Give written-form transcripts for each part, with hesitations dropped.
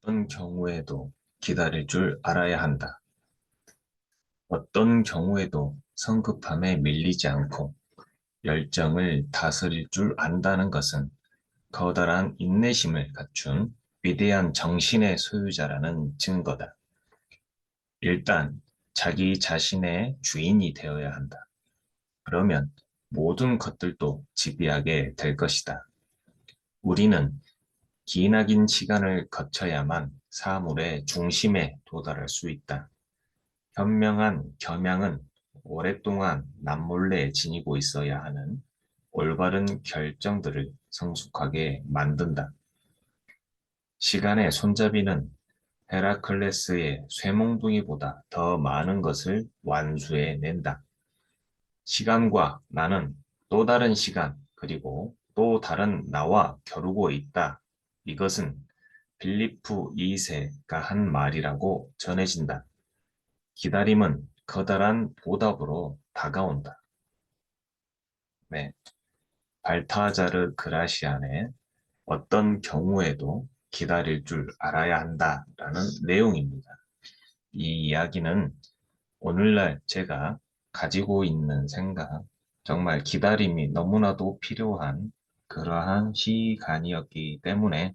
어떤 경우에도 기다릴 줄 알아야 한다. 어떤 경우에도 성급함에 밀리지 않고 열정을 다스릴 줄 안다는 것은 커다란 인내심을 갖춘 위대한 정신의 소유자라는 증거다. 일단 자기 자신의 주인이 되어야 한다. 그러면 모든 것들도 지배하게 될 것이다. 우리는 기나긴 시간을 거쳐야만 사물의 중심에 도달할 수 있다. 현명한 겸양은 오랫동안 남몰래 지니고 있어야 하는 올바른 결정들을 성숙하게 만든다. 시간의 손잡이는 헤라클레스의 쇠몽둥이보다 더 많은 것을 완수해낸다. 시간과 나는 또 다른 시간, 그리고 또 다른 나와 겨루고 있다. 이것은 빌리프 2세가 한 말이라고 전해진다. 기다림은 커다란 보답으로 다가온다. 네, 발타자르 그라시안의 어떤 경우에도 기다릴 줄 알아야 한다라는 내용입니다. 이 이야기는 오늘날 제가 가지고 있는 생각, 정말 기다림이 너무나도 필요한 그러한 시간이었기 때문에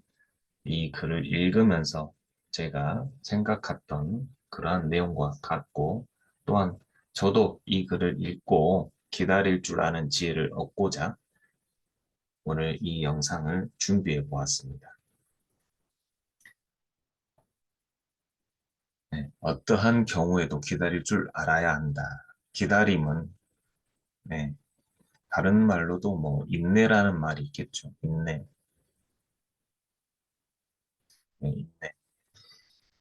이 글을 읽으면서 제가 생각했던 그러한 내용과 같고, 또한 저도 이 글을 읽고 기다릴 줄 아는 지혜를 얻고자 오늘 이 영상을 준비해 보았습니다. 네, 어떠한 경우에도 기다릴 줄 알아야 한다. 기다림은, 네, 다른 말로도 뭐 인내라는 말이 있겠죠. 인내, 네, 인내.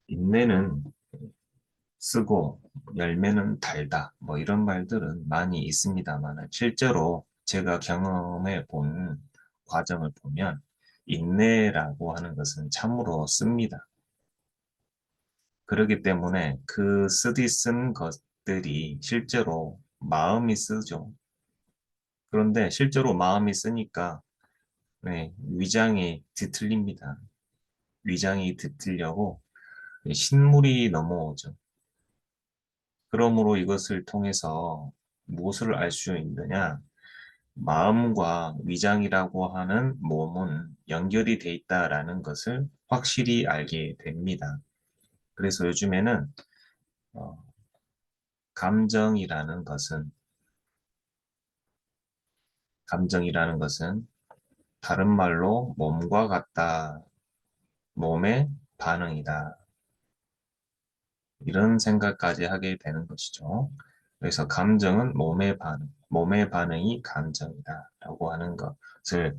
인내는 쓰고 열매는 달다. 뭐 이런 말들은 많이 있습니다만 실제로 제가 경험해 본 과정을 보면 인내라고 하는 것은 참으로 씁니다. 그렇기 때문에 그 쓴 것들이 실제로 마음이 쓰죠. 그런데 실제로 마음이 쓰니까 네, 위장이 뒤틀립니다. 위장이 뒤틀려고 신물이 넘어오죠. 그러므로 이것을 통해서 무엇을 알 수 있느냐? 마음과 위장이라고 하는 몸은 연결이 돼 있다라는 것을 확실히 알게 됩니다. 그래서 요즘에는 어, 감정이라는 것은 감정이라는 것은 다른 말로 몸과 같다, 몸의 반응이다. 이런 생각까지 하게 되는 것이죠. 그래서 감정은 몸의 반응, 몸의 반응이 감정이다라고 하는 것을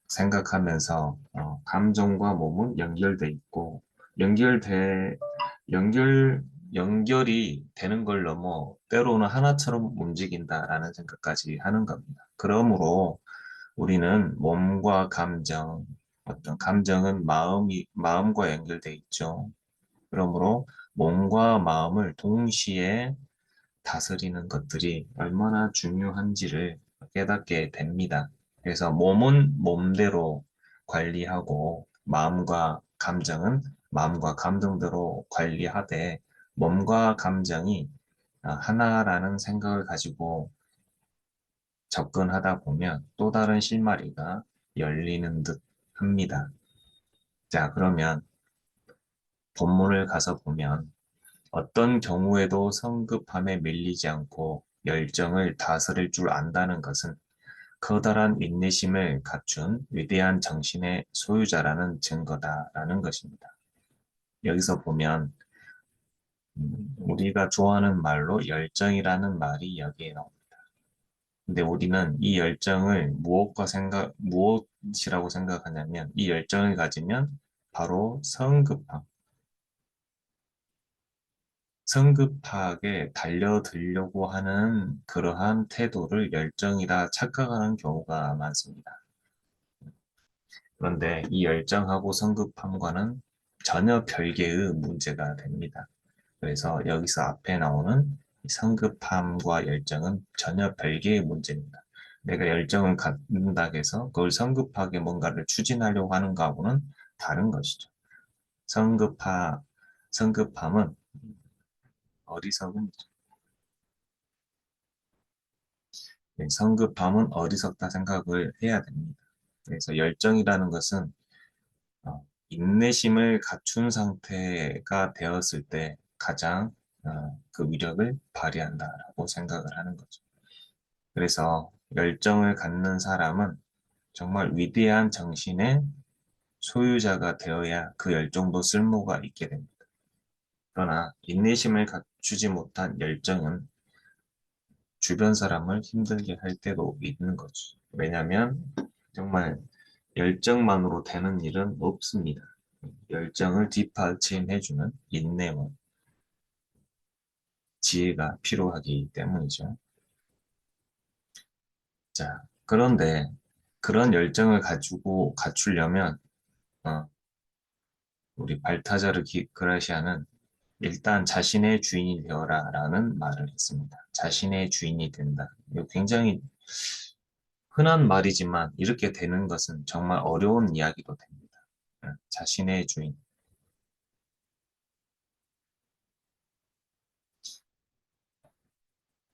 생각하면서 감정과 몸은 연결돼 있고 연결돼 연결 연결이 되는 걸 넘어 때로는 하나처럼 움직인다라는 생각까지 하는 겁니다. 그러므로 우리는 몸과 감정, 어떤 감정은 마음과 연결돼 있죠. 그러므로 몸과 마음을 동시에 다스리는 것들이 얼마나 중요한지를 깨닫게 됩니다. 그래서 몸은 몸대로 관리하고 마음과 감정대로 관리하되 몸과 감정이 하나라는 생각을 가지고 접근하다 보면 또 다른 실마리가 열리는 듯 합니다. 자, 그러면 본문을 가서 보면 어떤 경우에도 성급함에 밀리지 않고 열정을 다스릴 줄 안다는 것은 커다란 인내심을 갖춘 위대한 정신의 소유자라는 증거다라는 것입니다. 여기서 보면 우리가 좋아하는 말로 열정이라는 말이 여기에 나옵니다. 근데 우리는 이 열정을 무엇이라고 생각하냐면 이 열정을 가지면 바로 성급하게 달려들려고 하는 그러한 태도를 열정이라 착각하는 경우가 많습니다. 그런데 이 열정하고 성급함과는 전혀 별개의 문제가 됩니다. 그래서 여기서 앞에 나오는 성급함과 열정은 전혀 별개의 문제입니다. 내가 열정을 갖는다 해서 그걸 성급하게 뭔가를 추진하려고 하는 거하고는 다른 것이죠. 성급하, 성급함은 어리석은, 성급함은 어리석다 생각을 해야 됩니다. 그래서 열정이라는 것은 인내심을 갖춘 상태가 되었을 때 가장 그 위력을 발휘한다라고 생각을 하는 거죠. 그래서 열정을 갖는 사람은 정말 위대한 정신의 소유자가 되어야 그 열정도 쓸모가 있게 됩니다. 그러나 인내심을 갖추지 못한 열정은 주변 사람을 힘들게 할 때도 있는 거죠. 왜냐하면 정말 열정만으로 되는 일은 없습니다. 열정을 뒷받침해주는 인내와 지혜가 필요하기 때문이죠. 자, 그런데 그런 열정을 가지고 갖추려면 어, 우리 발타자르 그라시아는 일단 자신의 주인이 되어라 라는 말을 했습니다. 자신의 주인이 된다. 이거 굉장히 흔한 말이지만 이렇게 되는 것은 정말 어려운 이야기도 됩니다. 자신의 주인.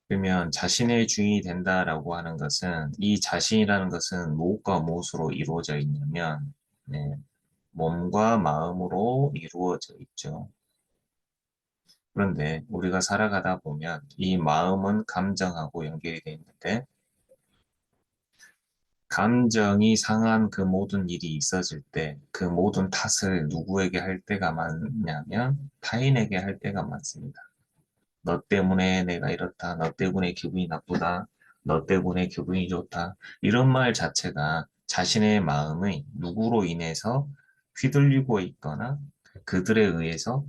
그러면 자신의 주인이 된다라고 하는 것은 이 자신이라는 것은 무엇과 무엇으로 이루어져 있냐면 네, 몸과 마음으로 이루어져 있죠. 그런데 우리가 살아가다 보면 이 마음은 감정하고 연결이 되어 있는데 감정이 상한 그 모든 일이 있어질 때 그 모든 탓을 누구에게 할 때가 많냐면 타인에게 할 때가 많습니다. 너 때문에 내가 이렇다. 너 때문에 기분이 나쁘다. 너 때문에 기분이 좋다. 이런 말 자체가 자신의 마음이 누구로 인해서 휘둘리고 있거나 그들에 의해서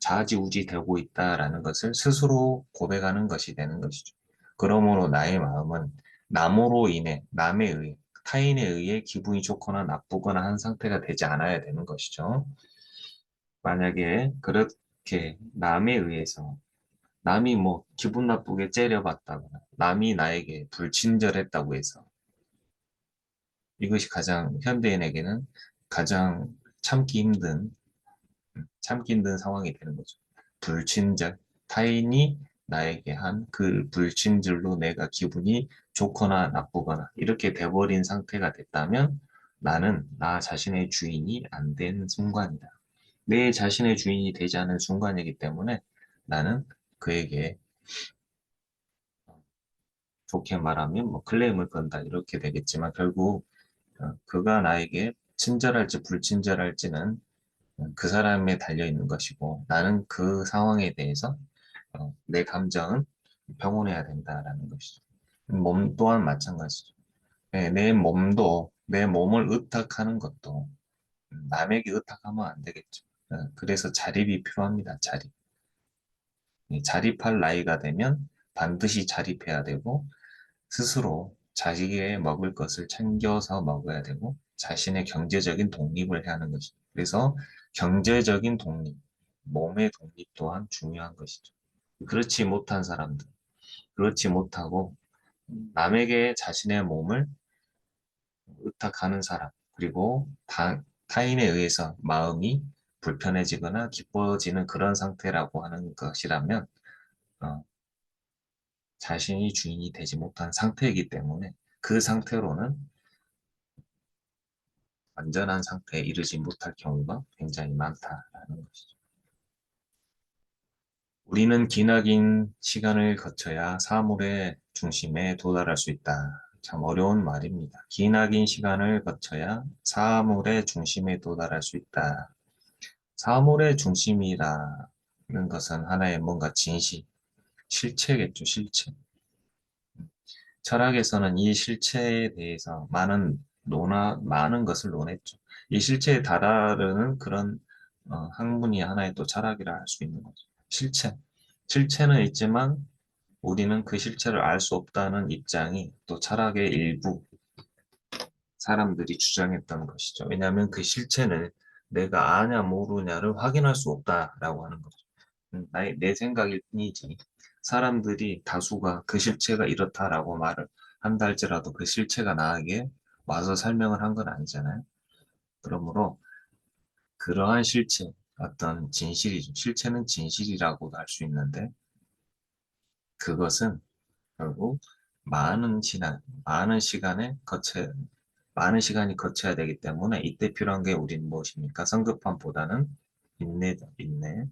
좌지우지 되고 있다라는 것을 스스로 고백하는 것이 되는 것이죠. 그러므로 나의 마음은 남으로 인해, 남에 의해, 타인에 의해 기분이 좋거나 나쁘거나 한 상태가 되지 않아야 되는 것이죠. 만약에 그렇게 남에 의해서 남이 뭐 기분 나쁘게 째려봤다거나 남이 나에게 불친절했다고 해서 이것이 가장 현대인에게는 가장 참기 힘든 상황이 되는 거죠. 불친절, 타인이 나에게 한 그 불친절로 내가 기분이 좋거나 나쁘거나 이렇게 돼버린 상태가 됐다면 나는 나 자신의 주인이 안 된 순간이다. 내 자신의 주인이 되지 않은 순간이기 때문에 나는 그에게 좋게 말하면 뭐 클레임을 건다 이렇게 되겠지만 결국 그가 나에게 친절할지 불친절할지는 그 사람에 달려 있는 것이고 나는 그 상황에 대해서 내 감정은 평온해야 된다라는 것이죠. 몸 또한 마찬가지죠. 네, 내 몸을 의탁하는 것도 남에게 의탁하면 안 되겠죠. 그래서 자립이 필요합니다. 자립. 자립할 나이가 되면 반드시 자립해야 되고 스스로 자식의 먹을 것을 챙겨서 먹어야 되고 자신의 경제적인 독립을 해야 하는 것이죠. 그래서 경제적인 독립, 몸의 독립 또한 중요한 것이죠. 그렇지 못한 사람들, 그렇지 못하고 남에게 자신의 몸을 의탁하는 사람, 그리고 타인에 의해서 마음이 불편해지거나 기뻐지는 그런 상태라고 하는 것이라면 어, 자신이 주인이 되지 못한 상태이기 때문에 그 상태로는 완전한 상태에 이르지 못할 경우가 굉장히 많다라는 것이죠. 우리는 기나긴 시간을 거쳐야 사물의 중심에 도달할 수 있다. 참 어려운 말입니다. 기나긴 시간을 거쳐야 사물의 중심에 도달할 수 있다. 사물의 중심이라는 것은 하나의 뭔가 진실, 실체겠죠, 실체. 철학에서는 이 실체에 대해서 많은 것을 논했죠. 이 실체에 다다르는 그런 학문이 하나의 또 철학이라 할 수 있는 거죠. 실체. 실체는 있지만 우리는 그 실체를 알 수 없다는 입장이 또 철학의 일부 사람들이 주장했던 것이죠. 왜냐하면 그 실체는 내가 아냐 모르냐를 확인할 수 없다라고 하는 거죠. 내 생각일 뿐이지. 사람들이 다수가 그 실체가 이렇다라고 말을 한다 할지라도 그 실체가 나에게 와서 설명을 한 건 아니잖아요. 그러므로 그러한 실체, 어떤 진실이죠. 실체는 진실이라고도 할 수 있는데 그것은 결국 많은 시간에 많은 시간이 거쳐야 되기 때문에 이때 필요한 게 우린 무엇입니까? 성급함보다는 인내다, 인내.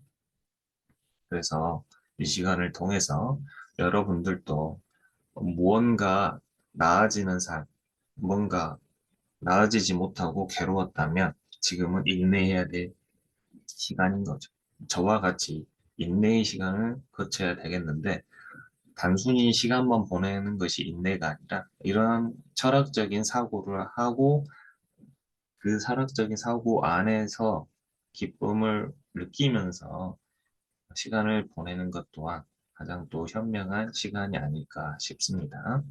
그래서 이 시간을 통해서 여러분들도 무언가 나아지는 삶, 뭔가 나아지지 못하고 괴로웠다면 지금은 인내해야 될 시간인 거죠. 저와 같이 인내의 시간을 거쳐야 되겠는데 단순히 시간만 보내는 것이 인내가 아니라 이런 철학적인 사고를 하고 그 철학적인 사고 안에서 기쁨을 느끼면서 시간을 보내는 것 또한 가장 또 현명한 시간이 아닐까 싶습니다.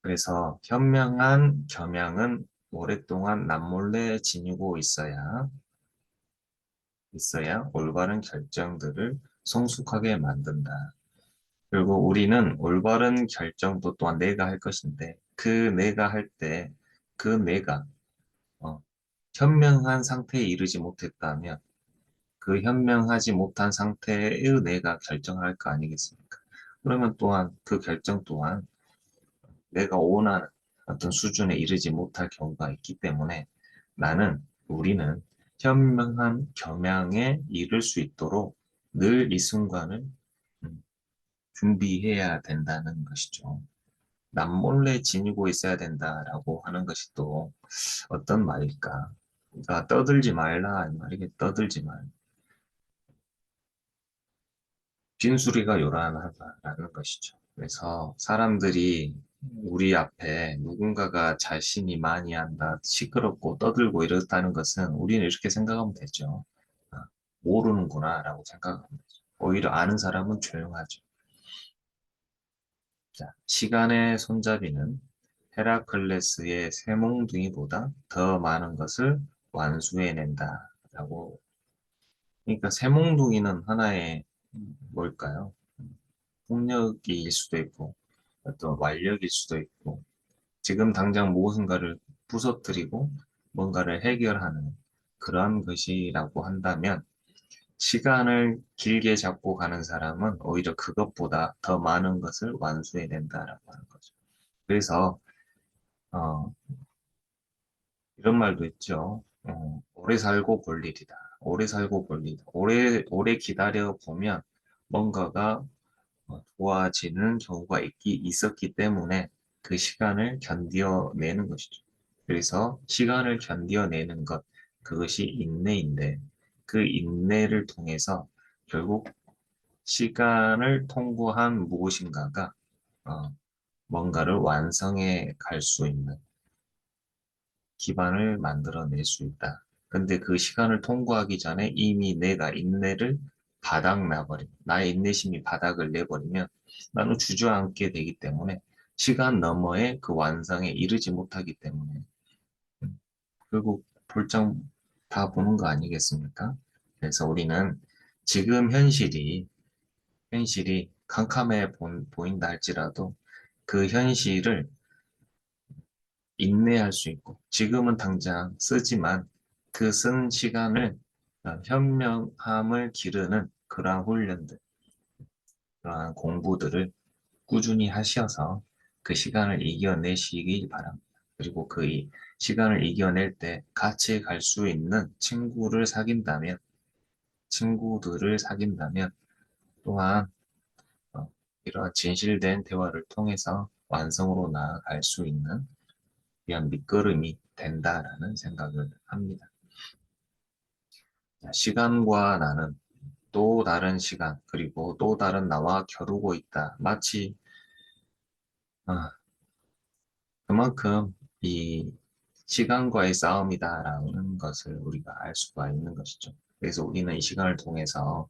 그래서 현명한 겸양은 오랫동안 남몰래 지니고 있어야 올바른 결정들을 성숙하게 만든다. 그리고 우리는 올바른 결정도 또한 내가 할 것인데 그 내가 할 때 그 내가 어, 현명한 상태에 이르지 못했다면 그 현명하지 못한 상태의 내가 결정을 할 거 아니겠습니까? 그러면 또한 그 결정 또한 내가 원하는 어떤 수준에 이르지 못할 경우가 있기 때문에 우리는 현명한 겸양에 이를 수 있도록 늘 이 순간을 음, 준비해야 된다는 것이죠. 남몰래 지니고 있어야 된다라고 하는 것이 또 어떤 말일까? 그러니까 떠들지 말라 이 말이게 떠들지 말. 빈수리가 요란하다라는 것이죠. 그래서 사람들이 우리 앞에 누군가가 자신이 많이 한다, 시끄럽고 떠들고 이렇다는 것은 우리는 이렇게 생각하면 되죠. 아, 모르는구나라고 생각하면 되죠. 오히려 아는 사람은 조용하죠. 자, 시간의 손잡이는 헤라클레스의 쇠몽둥이보다 더 많은 것을 완수해낸다라고. 그러니까 쇠몽둥이는 하나의 뭘까요? 폭력일 수도 있고 어떤 완력일 수도 있고 지금 당장 무엇인가를 부서뜨리고 뭔가를 해결하는 그러한 것이라고 한다면 시간을 길게 잡고 가는 사람은 오히려 그것보다 더 많은 것을 완수해낸다라고 하는 거죠. 그래서 어, 이런 말도 있죠. 오래 살고 볼 일이다. 오래 살고 볼 일이다. 오래 기다려 보면 뭔가가 좋아지는 경우가 있었기 때문에 그 시간을 견뎌내는 것이죠. 그래서 시간을 견뎌내는 것, 그것이 인내인데 그 인내를 통해서 결국 시간을 통과한 무엇인가가 어, 뭔가를 완성해 갈 수 있는 기반을 만들어낼 수 있다. 근데 그 시간을 통과하기 전에 이미 내가 인내를 바닥 나버림, 나의 인내심이 바닥을 내버리면 나는 주저앉게 되기 때문에 시간 너머의 그 완성에 이르지 못하기 때문에 결국 볼장 다 보는 거 아니겠습니까? 그래서 우리는 지금 현실이 캄캄해 보인다 할지라도 그 현실을 인내할 수 있고 지금은 당장 쓰지만 그 쓴 시간을 현명함을 기르는 그러한 훈련들, 그러한 공부들을 꾸준히 하셔서 그 시간을 이겨내시기 바랍니다. 그리고 시간을 이겨낼 때 같이 갈 수 있는 친구들을 사귄다면 또한 어, 이러한 진실된 대화를 통해서 완성으로 나아갈 수 있는 위한 밑거름이 된다라는 생각을 합니다. 시간과 나는 또 다른 시간, 그리고 또 다른 나와 겨루고 있다. 마치 아, 그만큼 이 시간과의 싸움이다라는 것을 우리가 알 수가 있는 것이죠. 그래서 우리는 이 시간을 통해서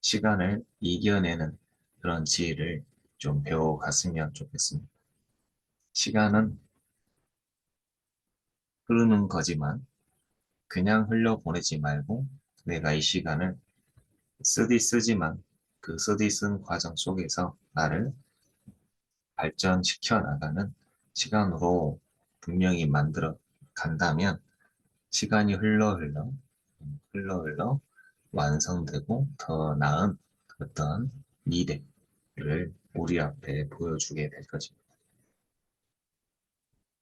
시간을 이겨내는 그런 지혜를 좀 배워갔으면 좋겠습니다. 시간은 흐르는 거지만 그냥 흘려보내지 말고 내가 이 시간을 쓰지만 그 쓴 과정 속에서 나를 발전시켜 나가는 시간으로 분명히 만들어 간다면 시간이 흘러 흘러 완성되고 더 나은 어떤 미래를 우리 앞에 보여주게 될 것입니다.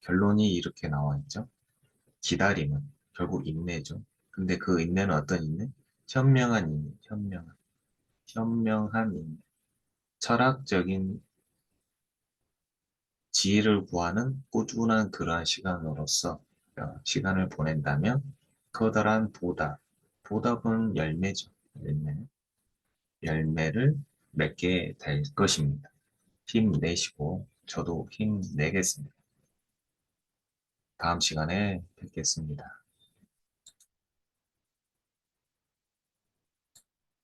결론이 이렇게 나와 있죠. 기다림은 결국 인내죠. 근데 그 인내는 어떤 인내? 현명한 인내, 현명한 인내. 철학적인 지혜를 구하는 꾸준한 그러한 시간으로서 시간을 보낸다면 커다란 보답은 열매죠. 열매를 맺게 될 것입니다. 힘내시고 저도 힘내겠습니다. 다음 시간에 뵙겠습니다.